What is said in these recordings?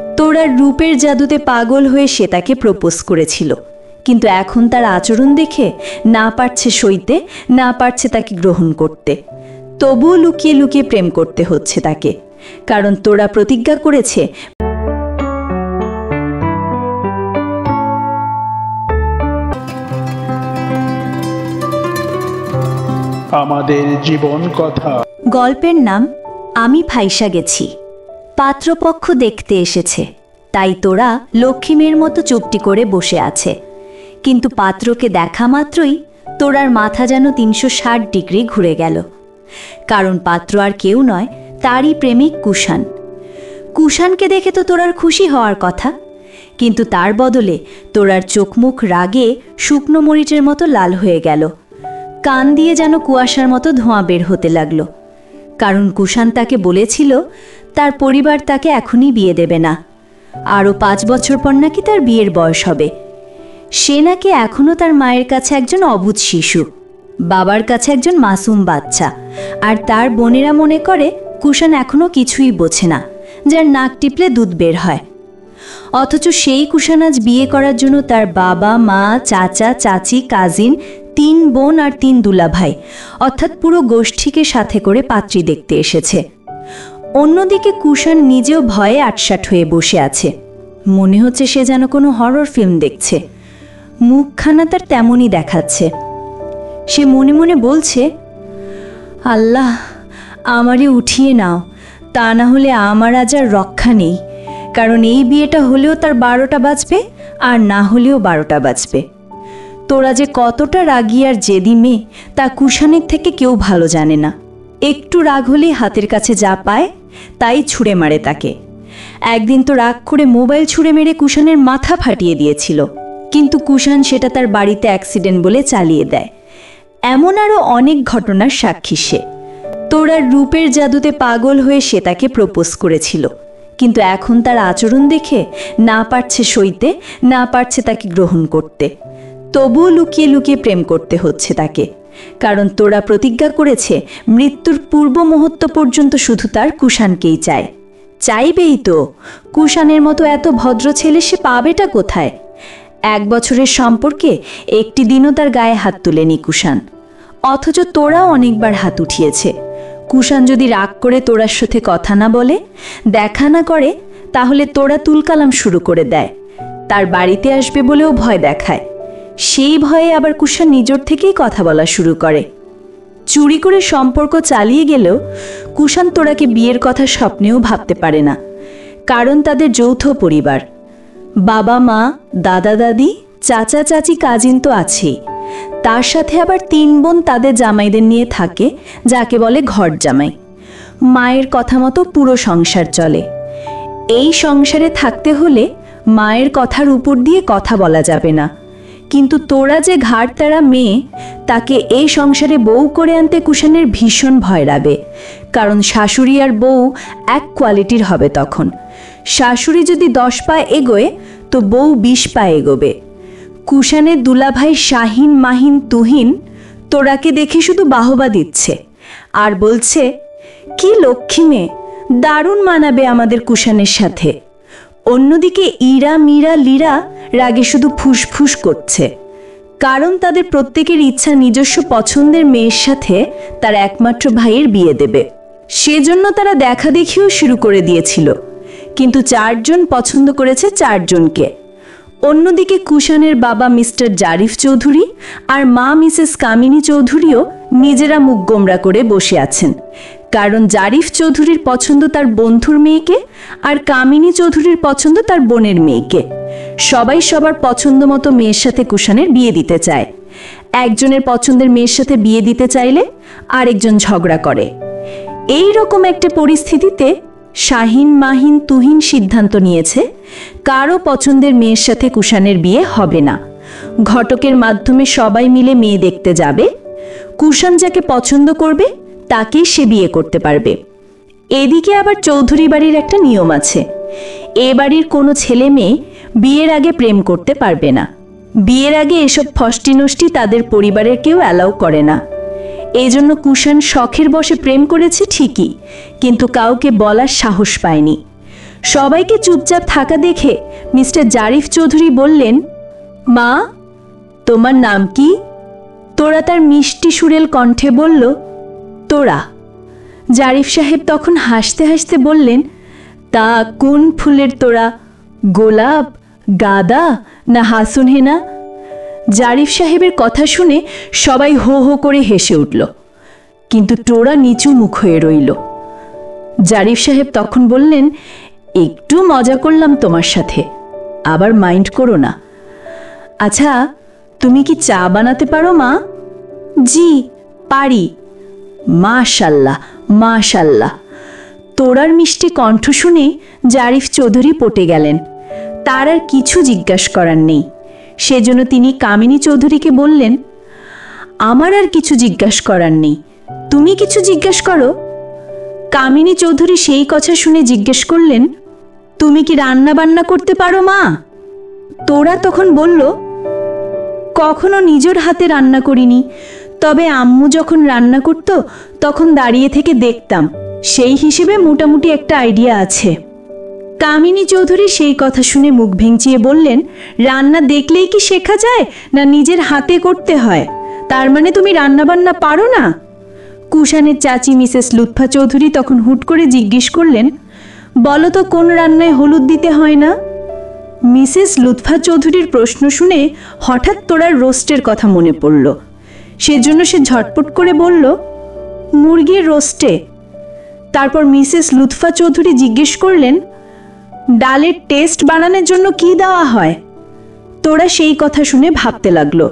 তোরার রূপের জাদুতে পাগল হয়ে সে তাকে প্রপোজ করেছিল, কিন্তু এখন তার আচরণ দেখে না পারছে সইতে, না পারছে তাকে গ্রহণ করতে। তবুও লুকিয়ে লুকিয়ে প্রেম করতে হচ্ছে তাকে, কারণ তোরা প্রতিজ্ঞা করেছে আমাদের জীবন কথা। গল্পের নাম আমি ফাইসা গেছি। পাত্রপক্ষ দেখতে এসেছে, তাই তোরা লক্ষ্মী মেয়ের মতো চুপটি করে বসে আছে। কিন্তু পাত্রকে দেখা মাত্রই তোরার মাথা যেন 360 ডিগ্রি ঘুরে গেল, কারণ পাত্র আর কেউ নয়, তারই প্রেমিক কুষাণ। কুষাণকে দেখে তো তোরার খুশি হওয়ার কথা, কিন্তু তার বদলে তোরার চোখমুখ রাগে শুকনো মরিচের মতো লাল হয়ে গেল। কান দিয়ে যেন কুয়াশার মতো ধোঁয়া বের হতে লাগলো, কারণ কুষাণ তাকে বলেছিল তার পরিবার তাকে এখনই বিয়ে দেবে না, আরও 5 বছর পর নাকি তার বিয়ের বয়স হবে। সে নাকি এখনও তার মায়ের কাছে একজন অবুঝ শিশু, বাবার কাছে একজন মাসুম বাচ্চা, আর তার বোনেরা মনে করে কুষাণ এখনও কিছুই বোঝে না, যার নাক টিপলে দুধ বের হয়। অথচ সেই কুষাণ আজ বিয়ে করার জন্য তার বাবা, মা, চাচা, চাচি, কাজিন, 3 বোন আর 3 দুলাভাই, অর্থাৎ পুরো গোষ্ঠীকে সাথে করে পাত্রী দেখতে এসেছে। অন্যদিকে কুষাণ নিজেও ভয়ে আটসাট হয়ে বসে আছে, মনে হচ্ছে সে যেন কোনো হরর ফিল্ম দেখছে। মুখখানা তার তেমনই দেখাচ্ছে। সে মনে মনে বলছে, আল্লাহ আমারে উঠিয়ে নাও, তা না হলে আমার আজ আর রক্ষা নেই, কারণ এই বিয়েটা হলেও তার 12টা বাজবে, আর না হলেও 12টা বাজবে। তোরা যে কতটা রাগী আর জেদি মেয়ে তা কুষাণের থেকে কেউ ভালো জানে না। একটু রাগ হলেই হাতের কাছে যা পায় তাই ছুঁড়ে মারে তাকে। একদিন তো রাগ করে মোবাইল ছুঁড়ে মেরে কুষাণের মাথা ফাটিয়ে দিয়েছিল, কিন্তু কুষাণ সেটা তার বাড়িতে অ্যাক্সিডেন্ট বলে চালিয়ে দেয়। এমন আরও অনেক ঘটনার সাক্ষী সে। তোরার রূপের জাদুতে পাগল হয়ে সে তাকে প্রপোজ করেছিল, কিন্তু এখন তার আচরণ দেখে না পারছে সইতে, না পারছে তাকে গ্রহণ করতে। তবুও লুকিয়ে লুকিয়ে প্রেম করতে হচ্ছে তাকে, কারণ তোরা প্রতিজ্ঞা করেছে মৃত্যুর পূর্ব মুহূর্ত পর্যন্ত শুধু তার কুষাণকেই চায়। চাইবেই তো, কুষাণের মতো এত ভদ্র ছেলে সে পাবেটা কোথায়? 1 বছরের সম্পর্কে একটি দিনও তার গায়ে হাত তুলেনি কুষাণ, অথচ তোরাও অনেকবার হাত উঠিয়েছে। কুষাণ যদি রাগ করে তোরার সাথে কথা না বলে, দেখা না করে, তাহলে তোরা তুলকালাম শুরু করে দেয়। তার বাড়িতে আসবে বলেও ভয় দেখায়। সেই ভয়ে আবার কুষাণ নিজের থেকেই কথা বলা শুরু করে। চুরি করে সম্পর্ক চালিয়ে গেলেও কুষাণ তোরাকে বিয়ের কথা স্বপ্নেও ভাবতে পারে না, কারণ তাদের যৌথ পরিবার। বাবা, মা, দাদা, দাদি, চাচা, চাচি, কাজিন তো আছেই, তার সাথে আবার 3 বোন তাদের জামাইদের নিয়ে থাকে, যাকে বলে ঘর জামাই। মায়ের কথা মতো পুরো সংসার চলে। এই সংসারে থাকতে হলে মায়ের কথার উপর দিয়ে কথা বলা যাবে না, কিন্তু তোরা যে ঘাড়তারা মেয়ে, তাকে এই সংসারে বউ করে আনতে কুষাণের ভীষণ ভয় লাগে, কারণ শাশুড়ি আর বউ এক কোয়ালিটির হবে তখন। শাশুড়ি যদি 10 পা এগোয় তো বউ 20 পা এগোবে। কুষাণের দুলাভাই শাহিন, মাহিন, তুহিন তোরাকে দেখে শুধু বাহবা দিচ্ছে আর বলছে, কি লক্ষ্মী মেয়ে, দারুণ মানাবে আমাদের কুষাণের সাথে। অন্যদিকে ইরা, মীরা, লীরা রাগে শুধু ফুসফুস করছে, কারণ তাদের প্রত্যেকের ইচ্ছা নিজস্ব পছন্দের মেয়ের সাথে তার একমাত্র ভাইয়ের বিয়ে দেবে। সেজন্য তারা দেখা দেখিও শুরু করে দিয়েছিল, কিন্তু 4 জন পছন্দ করেছে 4 জনকে। অন্যদিকে কুষাণের বাবা মিস্টার জারিফ চৌধুরী আর মা মিসেস কামিনী চৌধুরীও নিজেরা মুখ গোমরা করে বসে আছেন, কারণ জারিফ চৌধুরীর পছন্দ তার বন্ধুর মেয়েকে, আর কামিনী চৌধুরীর পছন্দ তার বোনের মেয়েকে। সবাই সবার পছন্দ মতো মেয়ের সাথে কুষাণের বিয়ে দিতে চায়। একজনের পছন্দের মেয়ের সাথে বিয়ে দিতে চাইলে আরেকজন ঝগড়া করে। এই রকম একটা পরিস্থিতিতে শাহিন, মাহিন, তুহিন সিদ্ধান্ত নিয়েছে কারো পছন্দের মেয়ের সাথে কুষাণের বিয়ে হবে না। ঘটকের মাধ্যমে সবাই মিলে মেয়ে দেখতে যাবে, কুষাণ যাকে পছন্দ করবে তাকেই সে বিয়ে করতে পারবে। এদিকে আবার চৌধুরী বাড়ির একটা নিয়ম আছে, এ বাড়ির কোনো ছেলে মেয়ে বিয়ের আগে প্রেম করতে পারবে না। বিয়ের আগে এসব ফষ্টি নষ্টি তাদের পরিবারের কেউ অ্যালাউ করে না। এই জন্য কুষাণ শখের বশে প্রেম করেছে ঠিকই, কিন্তু কাউকে বলার সাহস পায়নি। সবাইকে চুপচাপ থাকা দেখে মিস্টার জারিফ চৌধুরী বললেন, মা, তোমার নাম কি? তোরা তার মিষ্টি সুরেল কণ্ঠে বলল, তোরা। জারিফ সাহেব তখন হাসতে হাসতে বললেন, তা কোন ফুলের তোড়া? গোলাপ, গাঁদা না হাসুন হেনা? জারিফ সাহেবের কথা শুনে সবাই হো হো করে হেসে উঠল, কিন্তু টোড়া নিচু মুখ হয়ে রইল। জারিফ সাহেব তখন বললেন, একটু মজা করলাম তোমার সাথে, আবার মাইন্ড করো না। আচ্ছা, তুমি কি চা বানাতে পারো মা? জি, পারি। মাশাল্লাহ মাশাল্লাহ। তোড়ার মিষ্টি কণ্ঠ শুনে জারিফ চৌধুরী পটে গেলেন। তার আর কিছু জিজ্ঞাসা করার নেই। সেজন্য তিনি কামিনী চৌধুরীকে বললেন, আমার আর কিছু জিজ্ঞাসা করার নেই, তুমি কিছু জিজ্ঞাসা করো। কামিনী চৌধুরী সেই কথা শুনে জিজ্ঞেস করলেন, তুমি কি রান্না বান্না করতে পারো মা? তোরা তখন বলল, কখনো নিজের হাতে রান্না করিনি, তবে আম্মু যখন রান্না করত তখন দাঁড়িয়ে থেকে দেখতাম, সেই হিসেবে মোটামুটি একটা আইডিয়া আছে। কামিনী চৌধুরী সেই কথা শুনে মুখ ভেঙচিয়ে বললেন, রান্না দেখলেই কি শেখা যায়, না নিজের হাতে করতে হয়? তার মানে তুমি রান্না বান্না পারো না? কুষাণের চাচি মিসেস লুৎফা চৌধুরী তখন হুট করে জিজ্ঞেস করলেন, বলো তো কোন রান্নায় হলুদ দিতে হয় না? মিসেস লুৎফা চৌধুরীর প্রশ্ন শুনে হঠাৎ তোড়ার রোস্টের কথা মনে পড়ল। সেজন্য সে ঝটপট করে বলল, মুরগির রোস্টে। তারপর মিসেস লুৎফা চৌধুরী জিজ্ঞেস করলেন, ডালের টেস্ট বাড়ানোর জন্য কি দেওয়া হয়? তোড়া সেই কথা শুনে ভাবতে লাগলো,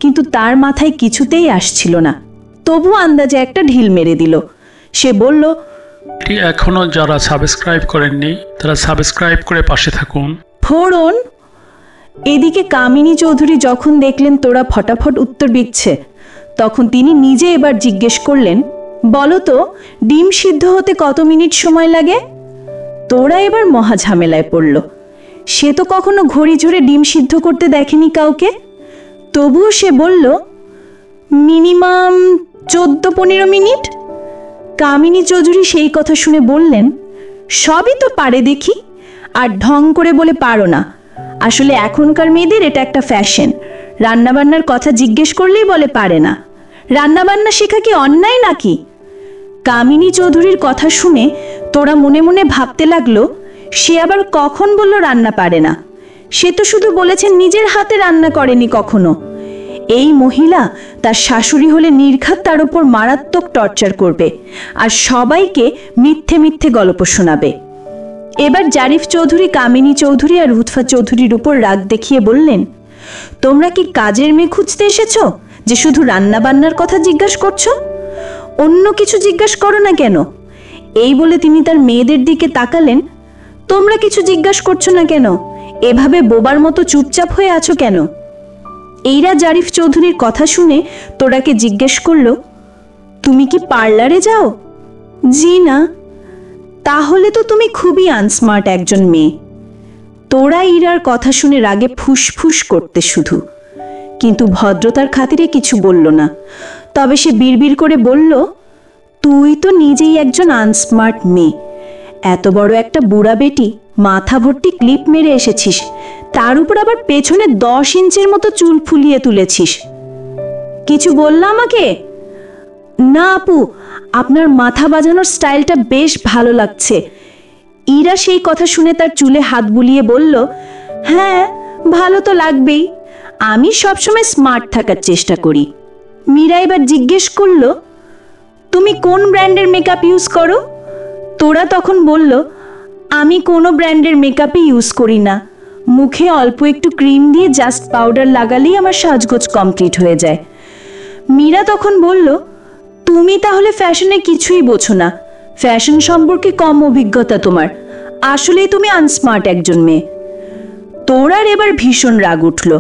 কিন্তু তার মাথায় কিছুতেই আসছিল না। তবু আন্দাজে একটা ঢিল মেরে দিল। সে বলল, এখনো যারা সাবস্ক্রাইব করেননি তারা সাবস্ক্রাইব করে পাশে থাকুন। ফোড়ন। এদিকে কামিনী চৌধুরী যখন দেখলেন তোরা ফটাফট উত্তর দিচ্ছে, তখন তিনি নিজে এবার জিজ্ঞেস করলেন, বলো তো ডিম সিদ্ধ হতে কত মিনিট সময় লাগে? তোরা এবার মহা ঝামেলায় পড়ল। সে তো কখনো ঘড়ি ঝরে ডিম সিদ্ধ করতে দেখেনি কাউকে। তবুও সে বলল, মিনিমাম 14-15 মিনিট। কামিনী চৌধুরী সেই কথা শুনে বললেন, সবই তো পারে দেখি, আর ঢং করে বলে পারো না। আসলে এখনকার মেয়েদের এটা একটা ফ্যাশন, রান্নাবান্নার কথা জিজ্ঞেস করলেই বলে পারে না। রান্নাবান্না শেখা কি অন্যায় নাকি? কামিনী চৌধুরীর কথা শুনে তোরা মনে মনে ভাবতে লাগলো, সে আবার কখন বলল রান্না পারে না? সে তো শুধু বলেছেন নিজের হাতে রান্না করেনি কখনো। এই মহিলা তার শাশুড়ি হলে নির্ঘাত তার উপর মারাত্মক টর্চার করবে, আর সবাইকে মিথ্যে মিথ্যে গল্প শোনাবে। এবার জারিফ চৌধুরী কামিনী চৌধুরী আর লুৎফা চৌধুরীর উপর রাগ দেখিয়ে বললেন, তোমরা কি কাজের মেয়ে খুঁজতে এসেছো যে শুধু রান্না বান্নার কথা জিজ্ঞাসা করছো? অন্য কিছু জিজ্ঞাসা করো না কেন? এই বলে তিনি তার মেয়েদের দিকে তাকালেন, তোমরা কিছু জিজ্ঞাসা করছো না কেন? এভাবে বোবার মতো চুপচাপ হয়ে আছো কেন? এইরা জারিফ চৌধুরীর কথা শুনে তোরাকে জিজ্ঞেস করলো, তুমি কি পার্লারে যাও? জি না। তাহলে তো তুমি খুবই আনস্মার্ট একজন মেয়ে। তোরা ইরার কথা শুনে রাগে ফুসফুস করতে শুধু, কিন্তু ভদ্রতার খাতিরে কিছু বলল না। তবে সে বিড়বিড় করে বলল, তুই তো নিজেই একজন আনস্মার্ট মেয়ে। এত বড় একটা বুড়া বেটি, মাথা ভর্তি ক্লিপ মেরে এসেছিস, তার উপর আবার পেছনে 10 ইঞ্চের মতো চুল ফুলিয়ে তুলেছিস। কিছু বললা আমাকে? না আপু, আপনার মাথা বাজানোর স্টাইলটা বেশ ভালো লাগছে। ইরা সেই কথা শুনে তার চুলে হাত বুলিয়ে বলল, হ্যাঁ ভালো তো লাগবেই, আমি সবসময় স্মার্ট থাকার চেষ্টা করি। মীরা এবার জিজ্ঞেস করলো, তুমি কোন ব্র্যান্ডের মেকআপ ইউজ করো? তোরা তখন বলল, আমি কোনো ব্র্যান্ডের মেকআপই ইউজ করি না, মুখে অল্প একটু ক্রিম দিয়ে জাস্ট পাউডার লাগালেই আমার সাজগোজ কমপ্লিট হয়ে যায়। মীরা তখন বলল, তুমি তাহলে ফ্যাশনে কিছুই বোঝো না, ফ্যাশন সম্পর্কে কম অভিজ্ঞতা তোমার, আসলেই তুমি আনস্মার্ট একজন মেয়ে। তোরার এবার ভীষণ রাগ উঠল।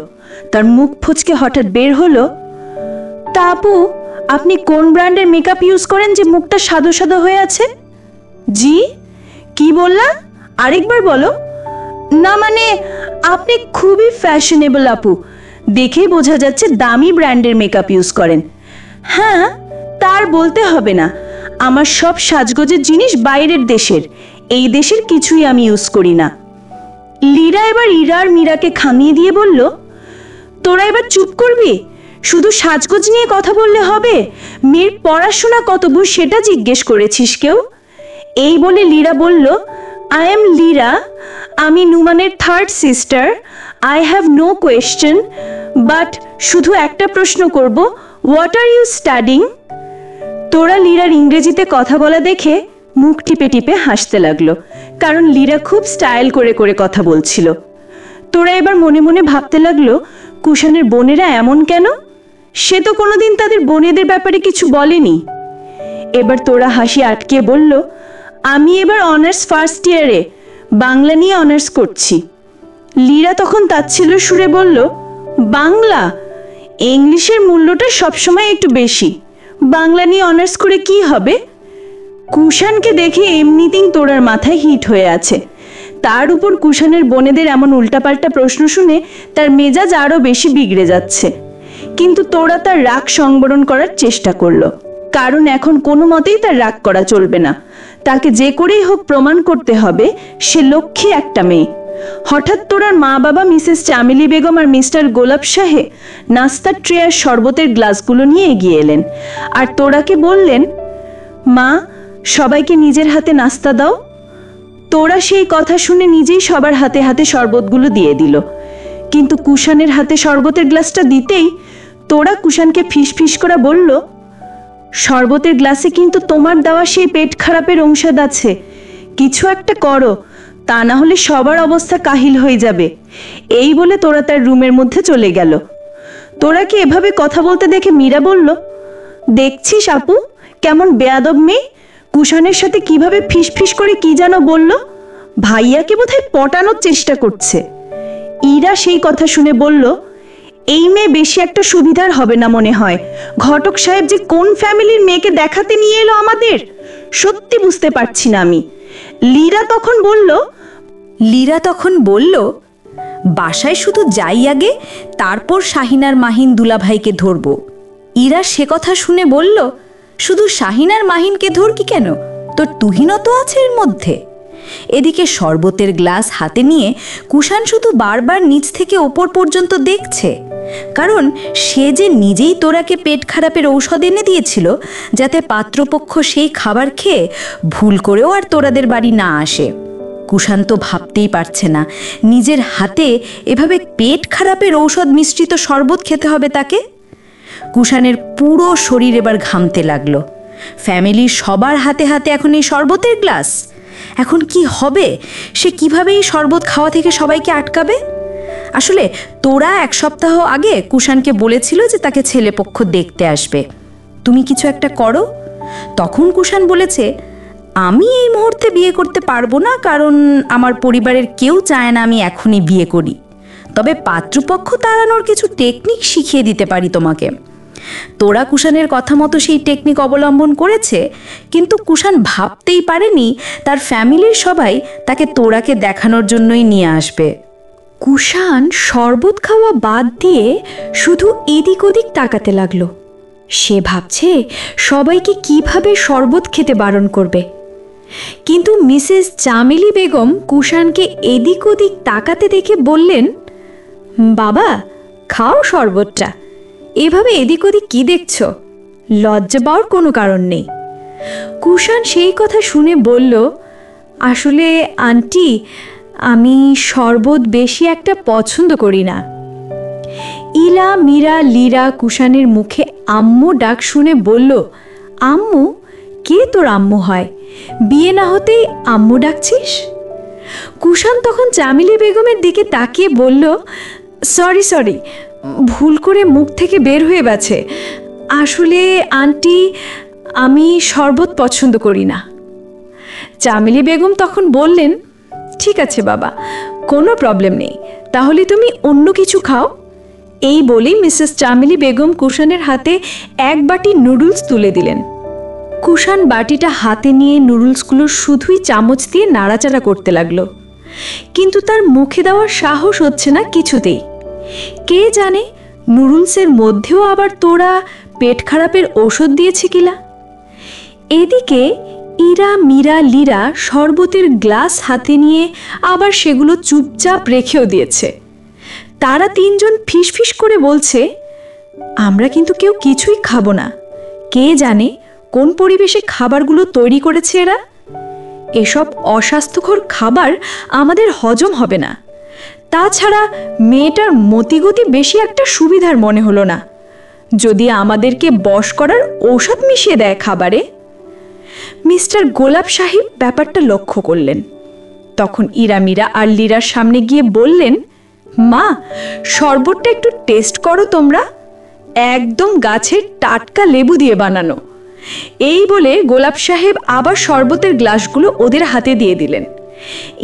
তার মুখ ফচকে হঠাৎ বের হলো, তা আপু আপনি কোন ব্র্যান্ডের মেকআপ ইউজ করেন যে মুখটা সাদো সাদো হয়ে আছে? জি, কি বললা, আরেকবার বলো। না মানে আপনি খুবই ফ্যাশনেবল আপু, দেখেই বোঝা যাচ্ছে দামি ব্র্যান্ডের মেকআপ ইউজ করেন। হ্যাঁ, তার বলতে হবে না, আমার সব সাজগোজের জিনিস বাইরের দেশের, এই দেশের কিছুই আমি ইউজ করি না। লীরা এবার ইরা আর মীরাকে থামিয়ে দিয়ে বলল, তোরা এবার চুপ করবি? শুধু সাজগোজ নিয়ে কথা বললে হবে? মেয়ের পড়াশোনা কত দূর সেটা জিজ্ঞেস করেছিস কেউ? এই বলে লীরা বলল, আই এম লীরা, আমি নুমানের third sister. I have no question, but শুধু একটা প্রশ্ন করব, হোয়াট আর ইউ স্টাডিং? তোরা লীরার ইংরেজিতে কথা বলা দেখে মুখ টিপে টিপে হাসতে লাগলো, কারণ লীরা খুব স্টাইল করে করে কথা বলছিল। তোরা এবার মনে মনে ভাবতে লাগলো, কুষাণের বোনেরা এমন কেন? সে তো কোনোদিন তাদের বোনেদের ব্যাপারে কিছু বলেনি। এবার তোরা হাসি আটকে বলল, আমি এবার অনার্স ফার্স্ট ইয়ারে বাংলা নিয়ে অনার্স করছি। লীরা তখন তাচ্ছিল্য সুরে বলল, বাংলা? ইংলিশের মূল্যটা সবসময় একটু বেশি, বাংলা নিয়ে অনার্স করে কি হবে? কুষাণকে দেখে এমনিতেই তোরার মাথায় হিট হয়ে আছে, তার উপর কুষাণের বোনেদের এমন উল্টাপাল্টা প্রশ্ন শুনে তার মেজাজ আরো বেশি বিগড়ে যাচ্ছে। কিন্তু তোরা তার রাগ সংবরণ করার চেষ্টা করলো, কারণ এখন কোনো মতেই তার রাগ করা চলবে না। তাকে যে করেই হোক প্রমাণ করতে হবে সে লক্ষ্মী একটা মেয়ে। হঠাৎ তোরার মা বাবা মিসেস চামেলি বেগম আর মিস্টার গোলাপ সাহেব নাস্তার ট্রে আর শরবতের গ্লাসগুলো নিয়ে এগিয়ে এলেন, আর তোরাকে বললেন, মা, সবাইকে নিজের হাতে নাস্তা দাও। তোরা সেই কথা শুনে নিজেই সবার হাতে হাতে শরবতগুলো দিয়ে দিল। কিন্তু কুষাণের হাতে শরবতের গ্লাসটা দিতেই তোরা কুষাণকে ফিস ফিস করে বলল, শরবতের গ্লাসে কিন্তু তোমার দেওয়া সেই পেট খারাপের ঔষধ আছে, কিছু একটা করো, তা না হলে সবার অবস্থা কাহিল হয়ে যাবে। এই বলে তোরা তার রুমের মধ্যে চলে গেল। তোরাকে এভাবে কথা বলতে দেখে মীরা বলল, দেখছিস আপু, কেমন বেয়াদব মেয়ে, কুষাণের সাথে কিভাবে ফিস ফিস করে কি যেন বলল, ভাইয়াকে বোধহয় পটানোর চেষ্টা করছে। ইরা সেই কথা শুনে বলল, এই মেয়ে বেশি একটা সুবিধার হবে না মনে হয়। ঘটক সাহেব যে কোন ফ্যামিলির মেয়েকে দেখাতে নিয়ে এলো আমাদের, সত্যি বুঝতে পারছি না আমি। লীরা তখন বলল, বাসায় শুধু যাই আগে, তারপর শাহিনার মাহিন দুলাভাইকে ধরব। ইরা সে কথা শুনে বলল, শুধু শাহিনার মাহিনকে ধরকি কেন? তোর তুহিনও তো আছে এর মধ্যে। এদিকে শরবতের গ্লাস হাতে নিয়ে কুষাণ শুধু বারবার নিচ থেকে ওপর পর্যন্ত দেখছে, কারণ সে যে নিজেই তোরাকে পেট খারাপের ঔষধ এনে দিয়েছিল, যাতে পাত্রপক্ষ সেই খাবার খেয়ে ভুল করেও আর তোরাদের বাড়ি না আসে। কুষাণ তো ভাবতেই পারছে না নিজের হাতে এভাবে পেট খারাপের ঔষধ মিশ্রিত শরবত খেতে হবে তাকে। কুষাণের পুরো শরীর এবার ঘামতে লাগলো। ফ্যামিলির সবার হাতে হাতে এখন এই শরবতের গ্লাস। এখন কি হবে? সে কিভাবে এই শরবত খাওয়া থেকে সবাইকে আটকাবে? আসলে তোরা এক সপ্তাহ আগে কুষাণকে বলেছিল যে তাকে ছেলেপক্ষ দেখতে আসবে, তুমি কিছু একটা করো। তখন কুষাণ বলেছে, আমি এই মুহূর্তে বিয়ে করতে পারবো না, কারণ আমার পরিবারের কেউ চায় না আমি এখনই বিয়ে করি। তবে পাত্রপক্ষ তাড়ানোর কিছু টেকনিক শিখিয়ে দিতে পারি তোমাকে। তোরা কুষাণের কথা মতো সেই টেকনিক অবলম্বন করেছে, কিন্তু কুষাণ ভাবতেই পারেনি তার ফ্যামিলির সবাই তাকে তোরাকে দেখানোর জন্যই নিয়ে আসবে। কুষাণ শরবত খাওয়া বাদ দিয়ে শুধু এদিক ওদিক তাকাতে লাগলো। সে ভাবছে সবাইকে কিভাবে শরবত খেতে বারণ করবে। কিন্তু মিসেস চামেলি বেগম কুষাণকে এদিক ওদিক তাকাতে দেখে বললেন, বাবা, খাও শরবতটা, এভাবে এদিক ওদিক কি দেখছো? লজ্জা পাওয়ার কোনো কারণ নেই। কুষাণ সেই কথা শুনে বলল, আসলে আন্টি, আমি শরবত বেশি একটা পছন্দ করি না। ইলা, মীরা, লীরা কুষাণের মুখে আম্মু ডাক শুনে বলল, আম্মু? কে তোর আম্মু হয়? বিয়ে না হতেই আম্মু ডাকছিস? কুষাণ তখন চামেলি বেগমের দিকে তাকিয়ে বলল, সরি, ভুল করে মুখ থেকে বের হয়ে গেছে। আসলে আন্টি, আমি শরবত পছন্দ করি না। চামেলি বেগম তখন বললেন, ঠিক আছে বাবা, কোনো প্রবলেম নেই, তাহলে তুমি অন্য কিছু খাও। এই বলেই মিসেস চামেলি বেগম কুষাণের হাতে এক বাটি নুডলস তুলে দিলেন। কুষাণ বাটিটা হাতে নিয়ে নুডলসগুলো শুধুই চামচ দিয়ে নাড়াচাড়া করতে লাগলো, কিন্তু তার মুখে দেওয়ার সাহস হচ্ছে না কিছুতেই। কে জানে নুডলসের মধ্যেও আবার তোরা পেট খারাপের ঔষধ দিয়েছে কিনা। এদিকে ইরা, মীরা, লীরা শরবতের গ্লাস হাতে নিয়ে আবার সেগুলো চুপচাপ রেখেও দিয়েছে। তারা তিনজন ফিসফিস করে বলছে, আমরা কিন্তু কেউ কিছুই খাবো না। কে জানে কোন পরিবেশে খাবারগুলো তৈরি করেছে এরা। এসব অস্বাস্থ্যকর খাবার আমাদের হজম হবে না। তাছাড়া মেয়েটার মতিগতি বেশি একটা সুবিধার মনে হলো না। যদি আমাদেরকে বশ করার ঔষধ মিশিয়ে দেয় খাবারে। মিস্টার গোলাপ সাহেব ব্যাপারটা লক্ষ্য করলেন। তখন ইরা, মীরা আর লীরার সামনে গিয়ে বললেন, মা, শরবতটা একটু টেস্ট করো তোমরা। একদম গাছের টাটকা লেবু দিয়ে বানানো। এই বলে গোলাপ সাহেব আবার শরবতের গ্লাসগুলো ওদের হাতে দিয়ে দিলেন।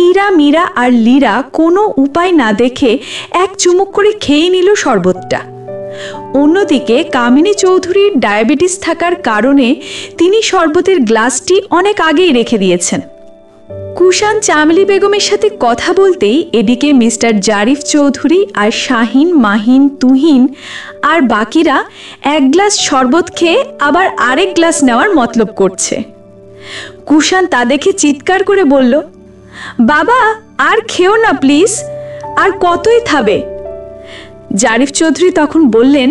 ইরা, মীরা আর লীরা কোনো উপায় না দেখে এক চুমুক করে খেয়ে নিল শরবতটা। অন্যদিকে কামিনী চৌধুরীর ডায়াবেটিস থাকার কারণে তিনি শরবতের গ্লাসটি অনেক আগেই রেখে দিয়েছেন। কুষাণ চামেলি বেগমের সাথে কথা বলতেই এদিকে মিস্টার জারিফ চৌধুরী আর শাহিন, মাহিন, তুহিন আর বাকিরা এক গ্লাস শরবত খেয়ে আবার আরেক গ্লাস নেওয়ার মতলব করছে। কুষাণ তা দেখে চিৎকার করে বলল, বাবা, আর খেও না প্লিজ, আর কতই খাবে। জারিফ চৌধুরী তখন বললেন,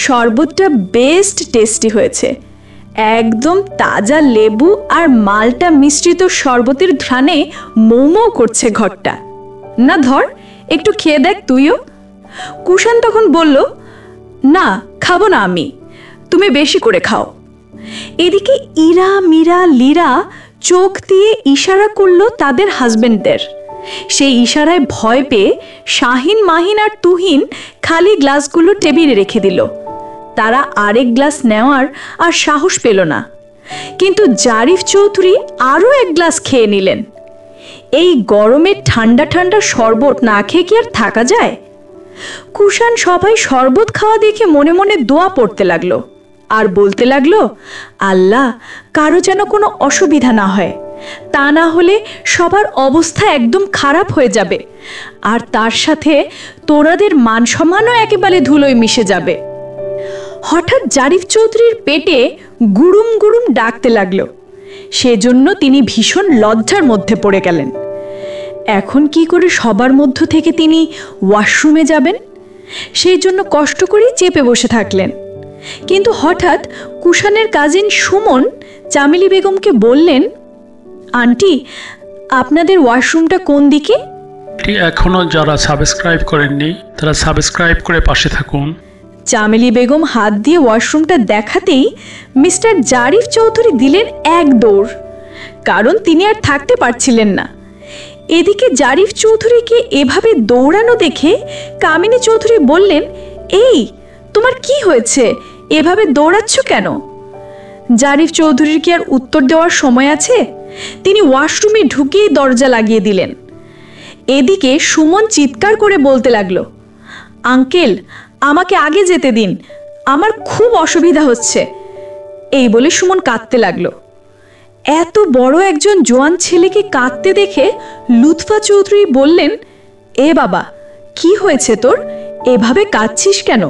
শরবতটা বেস্ট টেস্টি হয়েছে। একদম তাজা লেবু আর মালটা মিশ্রিত শরবতের ঘ্রাণে মৌমৌ করছে ঘরটা। না ধর, একটু খেয়ে দেখ তুইও। কুষাণ তখন বলল, না, খাবো না আমি, তুমি বেশি করে খাও। এদিকে ইরা, মীরা, লীরা চোখ দিয়ে ইশারা করলো তাদের হাজবেন্ডদের। সেই ইশারায় ভয় পেয়ে শাহিন, মাহিন আর তুহিন খালি গ্লাসগুলো টেবিলে রেখে দিল। তারা আরেক গ্লাস নেওয়ার আর সাহস পেল না। কিন্তু জারিফ চৌধুরী আরও এক গ্লাস খেয়ে নিলেন। এই গরমে ঠান্ডা ঠান্ডা শরবত না খেয়ে কি আর থাকা যায়? কুষাণ সবাই শরবত খাওয়া দেখে মনে মনে দোয়া পড়তে লাগলো আর বলতে লাগলো, আল্লাহ, কারো যেন কোনো অসুবিধা না হয়, তা না হলে সবার অবস্থা একদম খারাপ হয়ে যাবে, আর তার সাথে তোরাদের মান সম্মানও একেবারে ধুলোয় মিশে যাবে। হঠাৎ জারিফ চৌধুরীর পেটে গুড়ুম গুড়ুম ডাকতে লাগলো। সেজন্য তিনি ভীষণ লজ্জার মধ্যে পড়ে গেলেন। এখন কি করে সবার মধ্য থেকে তিনি ওয়াশরুমে যাবেন, সেই জন্য কষ্ট করেই চেপে বসে থাকলেন। কিন্তু হঠাৎ কুষাণের কাজিন সুমন চামেলি বেগমকে বললেন, আন্টি, আপনাদের ওয়াশরুমটা কোন দিকে? এখনো যারা সাবস্ক্রাইব করেননি তারা সাবস্ক্রাইব করে পাশে থাকুন। চামেলি বেগম হাত দিয়ে ওয়াশরুমটা দেখাতেই মিস্টার জারিফ চৌধুরী দিলেন এক দৌড়, কারণ তিনি আর থাকতে পারছিলেন না। এদিকে জারিফ চৌধুরীকে এভাবে দৌড়ানো দেখে কামিনী চৌধুরী বললেন, এই, তোমার কি হয়েছে, এভাবে দৌড়াচ্ছ কেন? জারিফ চৌধুরীর কি আর উত্তর দেওয়ার সময় আছে? তিনি ওয়াশরুমে ঢুকেই দরজা লাগিয়ে দিলেন। এদিকে সুমন চিৎকার করে বলতে লাগলো, আঙ্কেল, আমাকে আগে যেতে দিন, আমার খুব অসুবিধা হচ্ছে। এই বলে সুমন কাঁদতে লাগলো। এত বড় একজন জোয়ান ছেলেকে কাঁদতে দেখে লুৎফা চৌধুরী বললেন, এ বাবা, কি হয়েছে তোর, এভাবে কাঁদছিস কেন?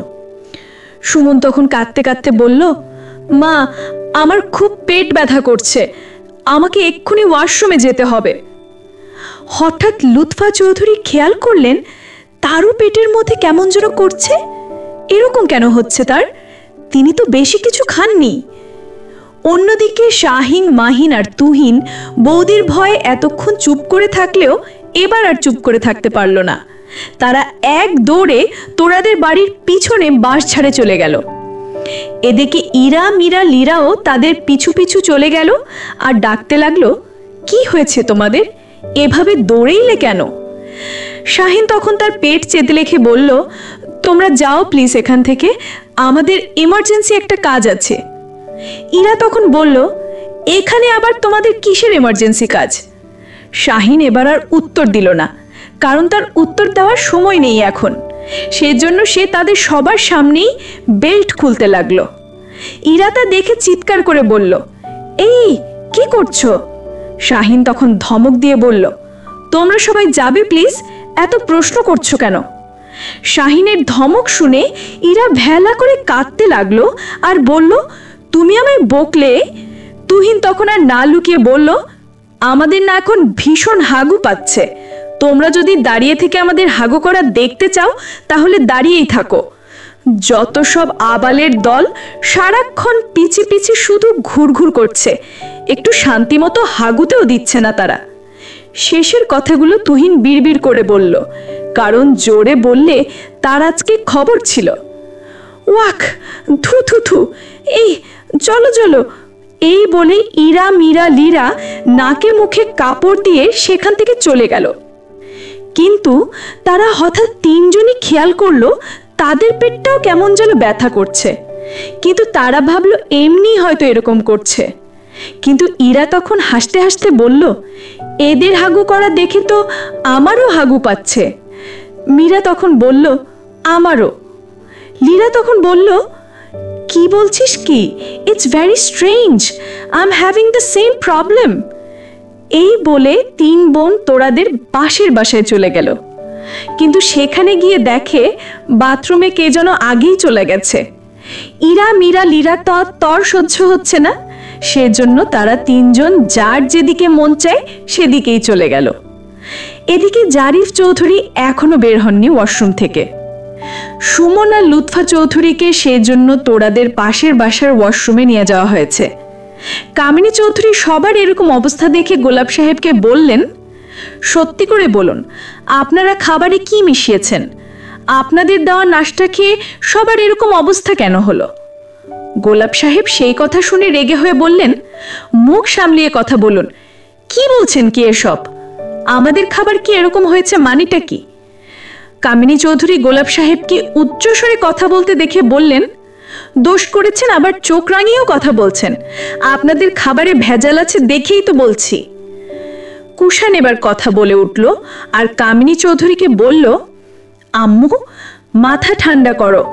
সুমন তখন কাঁদতে কাঁদতে বলল, মা, আমার খুব পেট ব্যথা করছে, আমাকে এক্ষুনি ওয়াশরুমে যেতে হবে। হঠাৎ লুৎফা চৌধুরী খেয়াল করলেন তারও পেটের মধ্যে কেমন যেন করছে। এরকম কেন হচ্ছে তার? তিনি তো বেশি কিছু খাননি। অন্যদিকে শাহিন, মাহিন আর তুহিন বৌদির ভয়ে এতক্ষণ চুপ করে থাকলেও এবার আর চুপ করে থাকতে পারল না। তারা এক দৌড়ে তোরাদের বাড়ির পিছনে বাঁশ ঝাড়ে চলে গেল। এদিকে ইরা, মীরা, লীরাও তাদের পিছু পিছু চলে গেল আর ডাকতে লাগলো, কি হয়েছে তোমাদের, এভাবে দৌড়েইলে কেন? শাহিন তখন তার পেট চেতে লেখে বলল, তোমরা যাও প্লিজ এখান থেকে, আমাদের এমার্জেন্সি একটা কাজ আছে। ইরা তখন বলল, এখানে আবার তোমাদের কিসের এমার্জেন্সি কাজ? শাহিন এবার আর উত্তর দিল না, কারণ তার উত্তর দেওয়ার সময় নেই এখন। সেজন্য সে তাদের সবার সামনেই বেল্ট খুলতে লাগলো। ইরা তা দেখে চিৎকার করে বলল, এই, কি করছো? শাহিন তখন ধমক দিয়ে বলল, তোমরা সবাই যাবে প্লিজ, এত প্রশ্ন করছো কেন? শাহিনের ধমক শুনে ইরা ভেলা করে কাঁদতে লাগলো আর বলল, তুমি আমায় বকলে, তুহিন তখন আর না লুকিয়ে বলল, আমাদের না এখন ভীষণ হাগু পাচ্ছে। তোমরা যদি দাঁড়িয়ে থেকে আমাদের হাগু করা দেখতে চাও তাহলে দাঁড়িয়েই থাকো। যত সব আবালের দল সারাক্ষণ পিছে পিছে শুধু ঘুরঘুর করছে, একটু শান্তিমতো হাগুতেও দিচ্ছে না তারা। শেষের কথাগুলো তুহিন বিড়বিড় করে বলল, কারণ জোরে বললে তার আজকে খবর ছিল। ওয়াক, থু থু থু, এই চলো চলো। এই বলে ইরা, মীরা, লীরা নাকে মুখে কাপড় দিয়ে সেখান থেকে চলে গেল। কিন্তু তারা হঠাৎ তিনজনই খেয়াল করলো তাদের পেটটাও কেমন যেন ব্যথা করছে। কিন্তু তারা ভাবলো এমনি হয়তো এরকম করছে। কিন্তু ইরা তখন হাসতে হাসতে বলল, এদের হাগু করা দেখে তো আমারও হাগু পাচ্ছে। মীরা তখন বলল, আমারও। লীরা তখন বলল, কি বলছিস কি? It's very strange, I am having the same problem. এই বলে তিন বোন তোরাদের পাশের বাসায় চলে গেল। কিন্তু সেখানে গিয়ে দেখে বাথরুমে কে যেন আগেই চলে গেছে। ইরা, মীরা, লীরা তো তর সহ্য হচ্ছে না, সেজন্য তারা তিনজন যার যেদিকে মন চায় সেদিকেই চলে গেল। এদিকে জারিফ চৌধুরী এখনো বের হননি ওয়াশরুম থেকে। সুমন আর লুৎফা চৌধুরীকে সেজন্য তোরাদের পাশের বাসার ওয়াশরুমে নিয়ে যাওয়া হয়েছে। কামিনী চৌধুরী সবার এরকম অবস্থা দেখে গোলাপ সাহেবকে বললেন, সত্যি করে বলুন, আপনারা খাবারে কি মিশিয়েছেন? আপনাদের দেওয়া নাশতা খেয়ে সবার এরকম অবস্থা কেন হলো? গোলাপ সাহেব সেই কথা শুনে রেগে হয়ে বললেন, মুখ সামলিয়ে কথা বলুন, কি বলছেন কি এসব? আমাদের খাবার কি এরকম হয়েছে মানেটা কি? কামিনী চৌধুরী গোলাপ সাহেবকে উচ্চস্বরে কথা বলতে দেখে বললেন, দোষ করেছেন আবার চোখ রাঙিয়েও কথা বলছেন। আপনাদের খাবারে ভেজাল আছে দেখেই তো বলছি। কুষাণ এবার কথা বলে উঠল আর কামিনী চৌধুরীকে বলল, আম্মু মাথা ঠান্ডা করো,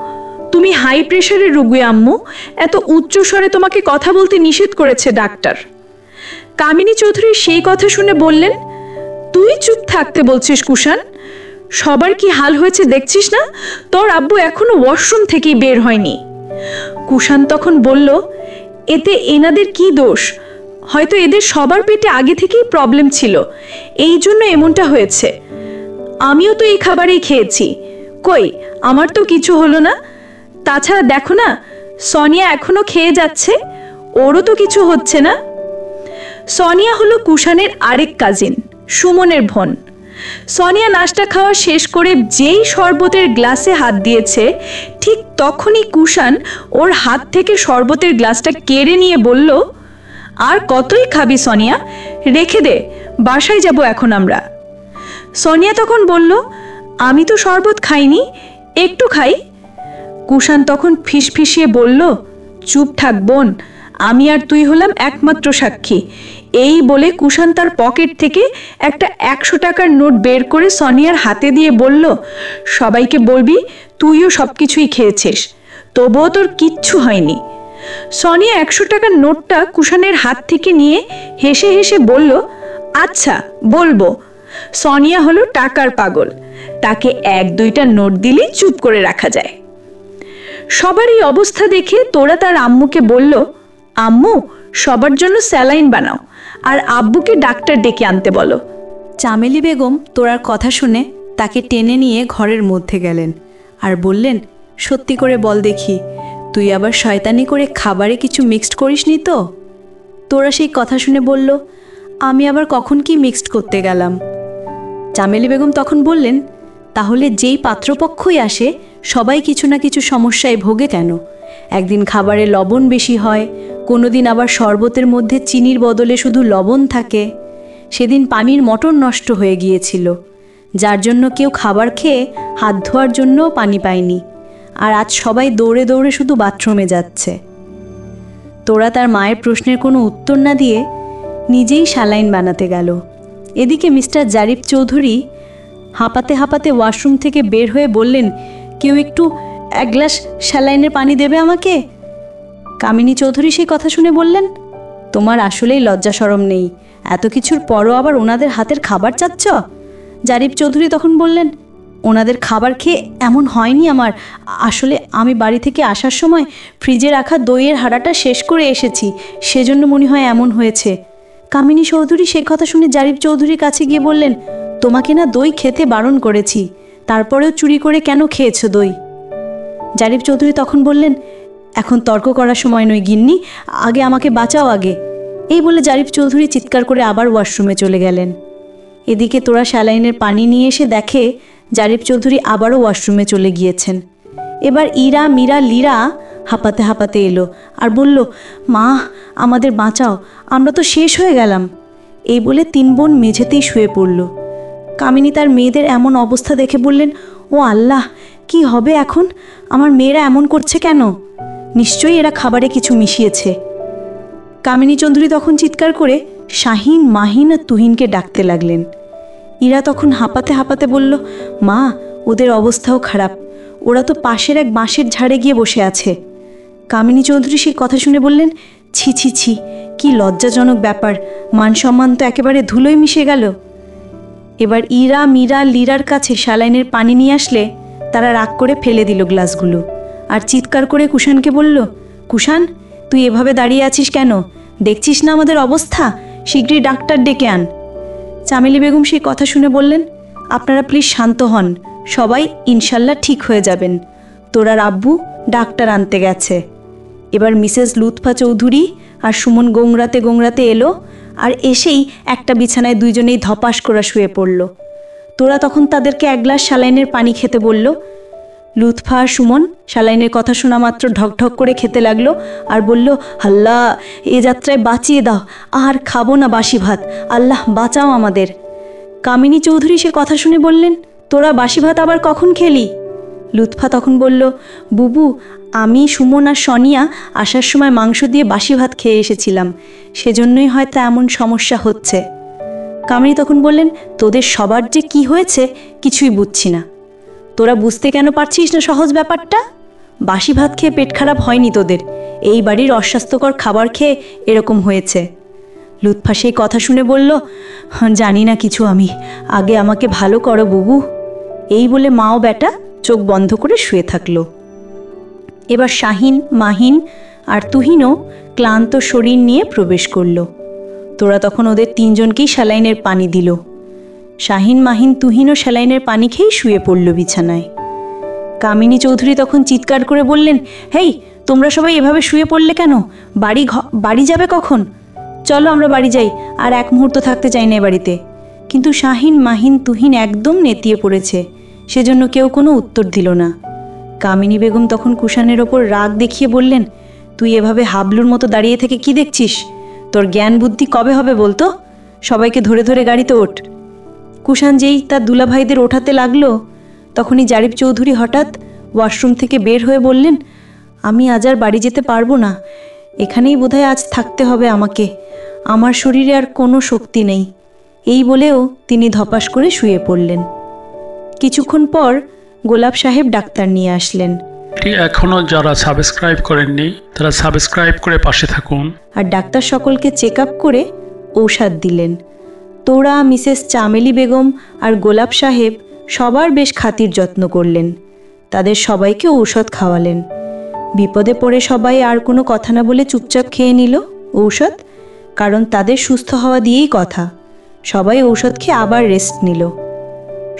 তুমি হাই প্রেশারের রোগী আম্মু, এত উচ্চ স্বরে তোমাকে কথা বলতে নিষেধ করেছে ডাক্তার। কামিনী চৌধুরী সেই কথা শুনে বললেন, তুই চুপ থাকতে বলছিস কুষাণ? সবার কি হাল হয়েছে দেখছিস না? তোর আব্বু এখনো ওয়াশরুম থেকেই বের হয়নি। কুষাণ তখন বলল, এতে এনাদের কি দোষ? হয়তো এদের সবার পেটে আগে থেকেই প্রবলেম ছিল, এই জন্য এমনটা হয়েছে। আমিও তো এই খাবারই খেয়েছি, কই আমার তো কিছু হলো না। তাছাড়া দেখো না, সোনিয়া এখনো খেয়ে যাচ্ছে, ওরও তো কিছু হচ্ছে না। সোনিয়া হলো কুষাণের আরেক কাজিন, সুমনের বোন। সোনিয়া নাশতা খাওয়া শেষ করে যেই শরবতের গ্লাসে হাত দিয়েছে, ঠিক তখনই কুষাণ ওর হাত থেকে শরবতের গ্লাসটা কেড়ে নিয়ে বলল, আর কতই খাবি সোনিয়া, রেখে দে, বাসায় যাব এখন আমরা। সোনিয়া তখন বলল, আমি তো শরবত খাইনি, একটু খাই। কুষাণ তখন ফিসফিসিয়ে বলল, চুপ থাক বোন, আমি আর তুই হলাম একমাত্র সাক্ষী। এই বলে কুষাণ তার পকেট থেকে একটা 100 টাকার নোট বের করে সোনিয়ার হাতে দিয়ে বলল, সবাইকে বলবি তুইও সব কিছুই খেয়েছিস, তবুও তোর কিচ্ছু হয়নি। সোনিয়া 100 টাকার নোটটা কুষাণের হাত থেকে নিয়ে হেসে হেসে বলল, আচ্ছা বলবো। সোনিয়া হলো টাকার পাগল, তাকে 1-2টা নোট দিলেই চুপ করে রাখা যায়। সবার এই অবস্থা দেখে তোরা তার আম্মুকে বলল, আম্মু সবার জন্য স্যালাইন বানাও আর আব্বুকে ডাক্তার ডেকে আনতে বলো। চামেলি বেগম তোরার কথা শুনে তাকে টেনে নিয়ে ঘরের মধ্যে গেলেন আর বললেন, সত্যি করে বল দেখি, তুই আবার শয়তানি করে খাবারে কিছু মিক্সড করিসনি তো? তোরা সেই কথা শুনে বলল, আমি আবার কখন কি মিক্সড করতে গেলাম? চামেলি বেগম তখন বললেন, তাহলে যেই পাত্রপক্ষই আসে সবাই কিছু না কিছু সমস্যায় ভোগে কেন? একদিন খাবারে লবণ বেশি হয়, কোনোদিন আবার শরবতের মধ্যে চিনির বদলে শুধু লবণ থাকে। সেদিন পানির মটর নষ্ট হয়ে গিয়েছিল, যার জন্য কেউ খাবার খেয়ে হাত ধোয়ার জন্যও পানি পায়নি। আর আজ সবাই দৌড়ে দৌড়ে শুধু বাথরুমে যাচ্ছে। তোরা তার মায়ের প্রশ্নের কোনো উত্তর না দিয়ে নিজেই স্যালাইন বানাতে গেল। এদিকে মিস্টার জারিফ চৌধুরী হাঁপাতে হাঁপাতে ওয়াশরুম থেকে বের হয়ে বললেন, কেউ একটু 1 গ্লাস স্যালাইনের পানি দেবে আমাকে? কামিনী চৌধুরী সেই কথা শুনে বললেন, তোমার আসলেই লজ্জা শরম নেই, এত কিছুর পরও আবার ওনাদের হাতের খাবার চাচ্ছ? জারিফ চৌধুরী তখন বললেন, ওনাদের খাবার খেয়ে এমন হয়নি আমার। আসলে আমি বাড়ি থেকে আসার সময় ফ্রিজে রাখা দইয়ের হাঁড়াটা শেষ করে এসেছি, সেজন্য মনে হয় এমন হয়েছে। কামিনী চৌধুরী সে কথা শুনে জারিফ চৌধুরীর কাছে গিয়ে বললেন, তোমাকে না দই খেতে বারণ করেছি, তারপরেও চুরি করে কেন খেয়েছো দই? জারিফ চৌধুরী তখন বললেন, এখন তর্ক করার সময় নয় গিন্নি, আগে আমাকে বাঁচাও আগে। এই বলে জারিফ চৌধুরী চিৎকার করে আবার ওয়াশরুমে চলে গেলেন। এদিকে তোরা স্যালাইনের পানি নিয়ে এসে দেখে জারিফ চৌধুরী আবারও ওয়াশরুমে চলে গিয়েছেন। এবার ইরা, মীরা, লীরা হাঁপাতে হাঁপাতে এলো আর বলল, মা আমাদের বাঁচাও, আমরা তো শেষ হয়ে গেলাম। এই বলে 3 বোন মেঝেতেই শুয়ে পড়ল। কামিনী তার মেয়েদের এমন অবস্থা দেখে বললেন, ও আল্লাহ, কি হবে এখন? আমার মেয়েরা এমন করছে কেন? নিশ্চয়ই এরা খাবারে কিছু মিশিয়েছে। কামিনী চৌধুরী তখন চিৎকার করে শাহিন, মাহিন আর তুহিনকে ডাকতে লাগলেন। ইরা তখন হাঁপাতে হাঁপাতে বলল, মা ওদের অবস্থাও খারাপ, ওরা তো পাশের এক বাঁশের ঝাড়ে গিয়ে বসে আছে। কামিনী চৌধুরী সেই কথা শুনে বললেন, ছি ছি ছি, কি লজ্জাজনক ব্যাপার, মান সম্মান তো একেবারে ধুলোয় মিশে গেল। এবার ইরা, মীরা, লীরার কাছে স্যালাইনের পানি নিয়ে আসলে তারা রাগ করে ফেলে দিল গ্লাসগুলো আর চিৎকার করে কুষাণকে বলল, কুষাণ তুই এভাবে দাঁড়িয়ে আছিস কেন? দেখছিস না আমাদের অবস্থা? শীঘ্রই ডাক্তার ডেকে আন। চামেলি বেগম সেই কথা শুনে বললেন, আপনারা প্লিজ শান্ত হন, সবাই ইনশাল্লাহ ঠিক হয়ে যাবেন। তোরার আব্বু ডাক্তার আনতে গেছে। এবার মিসেস লুৎফা চৌধুরী আর সুমন গোংরাতে গোংরাতে এলো আর এসেই একটা বিছানায় দুইজনেই ধপাস করে শুয়ে পড়ল। তোরা তখন তাদেরকে 1 গ্লাস স্যালাইনের পানি খেতে বলল। লুৎফা আর সুমন স্যালাইনের কথা শোনা মাত্র ঢকঢক করে খেতে লাগলো আর বলল, আল্লাহ এ যাত্রায় বাঁচিয়ে দাও, আর খাবো না বাসি ভাত, আল্লাহ বাঁচাও আমাদের। কামিনী চৌধুরী সে কথা শুনে বললেন, তোরা বাসি ভাত আবার কখন খেলি? লুৎফা তখন বলল, বুবু আমি, সুমন আর সনিয়া আসার সময় মাংস দিয়ে বাসি ভাত খেয়ে এসেছিলাম, সেজন্যই হয়তো এমন সমস্যা হচ্ছে। কামিনী তখন বললেন, তোদের সবার যে কি হয়েছে কিছুই বুঝছি না। তোরা বুঝতে কেন পারছিস না সহজ ব্যাপারটা? বাসি ভাত খেয়ে পেট খারাপ হয়নি তোদের, এই বাড়ির অস্বাস্থ্যকর খাবার খেয়ে এরকম হয়েছে। লুৎফা সেই কথা শুনে বলল, জানি না কিছু আমি, আগে আমাকে ভালো করো বুবু। এই বলে মা ও বেটা চোখ বন্ধ করে শুয়ে থাকলো। এবার শাহিন, মাহিন আর তুহিনও ক্লান্ত শরীর নিয়ে প্রবেশ করলো। তোরা তখন ওদের 3 জনকেই স্যালাইনের পানি দিল। শাহিন, মাহিন, তুহিনও স্যালাইনের পানি খেয়েই শুয়ে পড়ল বিছানায়। কামিনী চৌধুরী তখন চিৎকার করে বললেন, হেই তোমরা সবাই এভাবে শুয়ে পড়লে কেন? বাড়ি যাবে কখন? চলো আমরা বাড়ি যাই, আর 1 মুহূর্ত থাকতে চাই না এ বাড়িতে। কিন্তু শাহিন, মাহিন, তুহিন একদম নেতিয়ে পড়েছে, সেজন্য কেউ কোনো উত্তর দিল না। কামিনী বেগম তখন কুষাণের ওপর রাগ দেখিয়ে বললেন, তুই এভাবে হাবলুর মতো দাঁড়িয়ে থেকে কি দেখছিস? তোর জ্ঞান বুদ্ধি কবে হবে বলতো? সবাইকে ধরে ধরে গাড়িতে ওঠ। কুষাণ যেই তার দুলাভাইদের ওঠাতে লাগলো, তখনই জারিফ চৌধুরী হঠাৎ ওয়াশরুম থেকে বের হয়ে বললেন, আমি আজ আর বাড়ি যেতে পারবো না, এখানেই বোধহয় আজ থাকতে হবে আমাকে, আমার শরীরে আর কোনো শক্তি নেই। এই বলেও তিনি ধপাস করে শুয়ে পড়লেন। কিছুক্ষণ পর গোলাপ সাহেব ডাক্তার নিয়ে আসলেন। এখনও যারা সাবস্ক্রাইব করেননি তারা সাবস্ক্রাইব করে পাশে থাকুন। আর ডাক্তার সকলকে চেক আপ করে ঔষধ দিলেন। তোরা, মিসেস চামেলি বেগম আর গোলাপ সাহেব সবার বেশ খাতির যত্ন করলেন, তাদের সবাইকে ঔষধ খাওয়ালেন। বিপদে পড়ে সবাই আর কোনো কথা না বলে চুপচাপ খেয়ে নিল ঔষধ, কারণ তাদের সুস্থ হওয়া দিয়েই কথা। সবাই ঔষধ খেয়ে আবার রেস্ট নিল।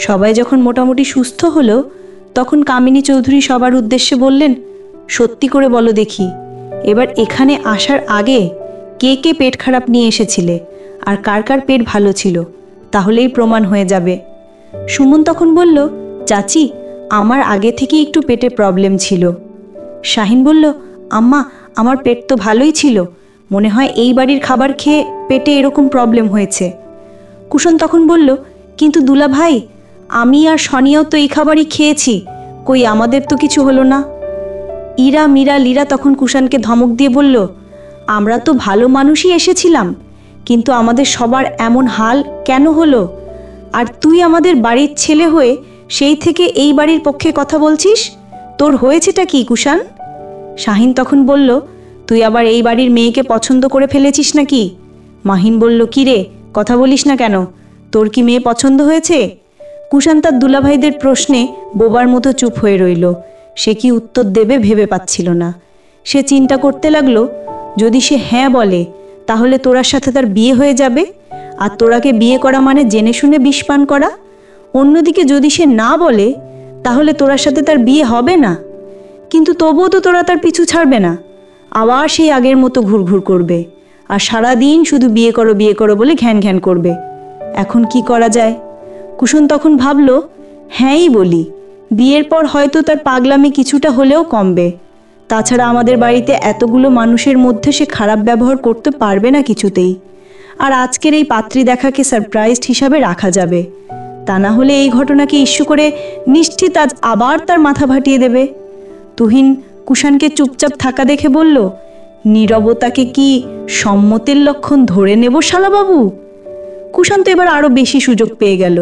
সবাই যখন মোটামুটি সুস্থ হলো, তখন কামিনী চৌধুরী সবার উদ্দেশ্যে বললেন, সত্যি করে বলো দেখি, এবার এখানে আসার আগে কে কে পেট খারাপ নিয়ে এসেছিলে আর কার কার পেট ভালো ছিল, তাহলেই প্রমাণ হয়ে যাবে। সুমন তখন বলল, চাচি আমার আগে থেকেই একটু পেটে প্রবলেম ছিল। শাহিন বলল, আম্মা আমার পেট তো ভালোই ছিল, মনে হয় এই বাড়ির খাবার খেয়ে পেটে এরকম প্রবলেম হয়েছে। কুষণ তখন বলল, কিন্তু দুলা ভাই আমি আর সনিয়াও তো এই খাবারই খেয়েছি, কই আমাদের তো কিছু হলো না। ইরা, মীরা, লীরা তখন কুষাণকে ধমক দিয়ে বলল, আমরা তো ভালো মানুষই এসেছিলাম, কিন্তু আমাদের সবার এমন হাল কেন হলো? আর তুই আমাদের বাড়ির ছেলে হয়ে সেই থেকে এই বাড়ির পক্ষে কথা বলছিস, তোর হয়েছেটা কি কুষাণ? শাহিন তখন বলল, তুই আবার এই বাড়ির মেয়েকে পছন্দ করে ফেলেছিস নাকি? মাহিন বলল, কি রে কথা বলিস না কেন, তোর কি মেয়ে পছন্দ হয়েছে? কুষাণ তার দুলাভাইদের প্রশ্নে বোবার মতো চুপ হয়ে রইল। সে কি উত্তর দেবে ভেবে পাচ্ছিল না। সে চিন্তা করতে লাগলো, যদি সে হ্যাঁ বলে তাহলে তোরার সাথে তার বিয়ে হয়ে যাবে, আর তোরাকে বিয়ে করা মানে জেনে শুনে বিষ পান করা। অন্যদিকে যদি সে না বলে তাহলে তোরার সাথে তার বিয়ে হবে না, কিন্তু তবুও তো তোরা তার পিছু ছাড়বে না। আবার সেই আগের মতো ঘুরঘুর করবে আর সারাদিন শুধু বিয়ে করো বলে ঘ্যান ঘ্যান করবে। এখন কি করা যায়? কুষণ তখন ভাবল, হ্যাঁই বলি, বিয়ের পর হয়তো তার পাগলামি কিছুটা হলেও কমবে। তাছাড়া আমাদের বাড়িতে এতগুলো মানুষের মধ্যে সে খারাপ ব্যবহার করতে পারবে না কিছুতেই। আর আজকের এই পাত্রী দেখাকে সারপ্রাইজড হিসাবে রাখা যাবে, তা না হলে এই ঘটনাকে ইস্যু করে নিশ্চিত আজ আবার তার মাথা ফাটিয়ে দেবে। তুহিন কুষাণকে চুপচাপ থাকা দেখে বলল, নীরবতাকে কি সম্মতির লক্ষণ ধরে নেব শালাবাবু? কুষাণ তো এবার আরো বেশি সুযোগ পেয়ে গেল।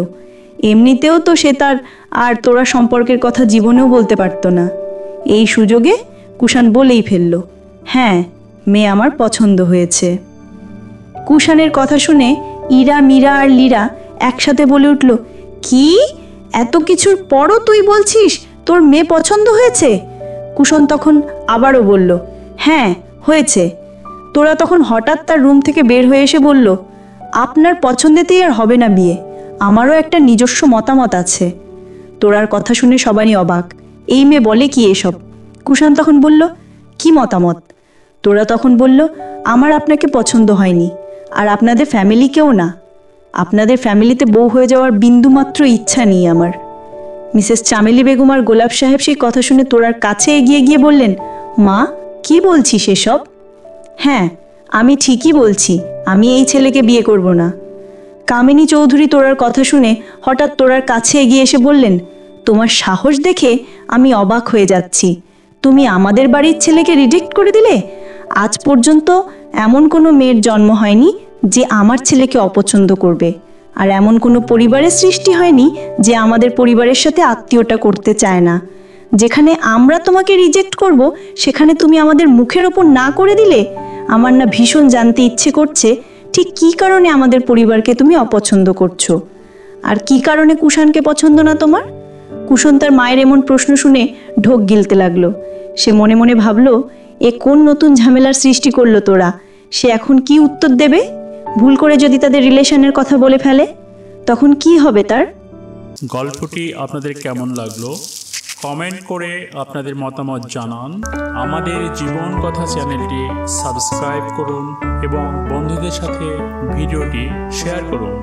এমনিতেও তো সে তার আর তোরা সম্পর্কের কথা জীবনেও বলতে পারত না। এই সুযোগে কুষাণ বলেই ফেলল, হ্যাঁ, মেয়ে আমার পছন্দ হয়েছে। কুষাণের কথা শুনে ইরা, মীরা আর লীরা একসাথে বলে উঠল, কি, এত কিছুর পরও তুই বলছিস তোর মেয়ে পছন্দ হয়েছে? কুষণ তখন আবারও বলল, হ্যাঁ হয়েছে। তোরা তখন হঠাৎ তার রুম থেকে বের হয়ে এসে বলল, আপনার পছন্দেতেই আর হবে না বিয়ে, আমারও একটা নিজস্ব মতামত আছে। তোরার কথা শুনে সবারই অবাক, এই মেয়ে বলে কি এসব? কুষাণ তখন বলল, কি মতামত? তোরা তখন বলল, আমার আপনাকে পছন্দ হয়নি, আর আপনাদের ফ্যামিলিকেও না। আপনাদের ফ্যামিলিতে বউ হয়ে যাওয়ার বিন্দুমাত্র ইচ্ছা নেই আমার। মিসেস চামেলি বেগম আর গোলাপ সাহেব সেই কথা শুনে তোরার কাছে এগিয়ে গিয়ে বললেন, মা, কি বলছিস এসব? হ্যাঁ, আমি ঠিকই বলছি, আমি এই ছেলেকে বিয়ে করব না। কামিনী চৌধুরী তোরার কথা শুনে হঠাৎ তোরার কাছে এগিয়ে এসে বললেন, তোমার সাহস দেখে আমি অবাক হয়ে যাচ্ছি। তুমি আমাদের বাড়ির ছেলেকে রিজেক্ট করে দিলে? আজ পর্যন্ত এমন কোনো মেয়ের জন্ম হয়নি যে আমার ছেলেকে অপছন্দ করবে, আর এমন কোনো পরিবারের সৃষ্টি হয়নি যে আমাদের পরিবারের সাথে আত্মীয়তা করতে চায় না। যেখানে আমরা তোমাকে রিজেক্ট করব সেখানে তুমি আমাদের মুখের ওপর না করে দিলে? আমার না ভীষণ জানতে ইচ্ছে করছে ঠিক কী কারণে আমাদের পরিবারকে তুমি অপছন্দ করছো, আর কি কারণে কুষাণকে পছন্দ না তোমার? কুষণ তার মায়ের এমন প্রশ্ন শুনে ঢোক গিলতে লাগলো। সে মনে মনে ভাবলো, এ কোন নতুন ঝামেলার সৃষ্টি করলো তোরা? সে এখন কি উত্তর দেবে? ভুল করে যদি তাদের রিলেশনের কথা বলে ফেলে তখন কি হবে তার? গল্পটি আপনাদের কেমন লাগলো কমেন্ট করে আপনাদের মতামত জানান। আমাদের জীবন কথা চ্যানেলটি সাবস্ক্রাইব করুন এবং বন্ধুদের সাথে ভিডিওটি শেয়ার করুন।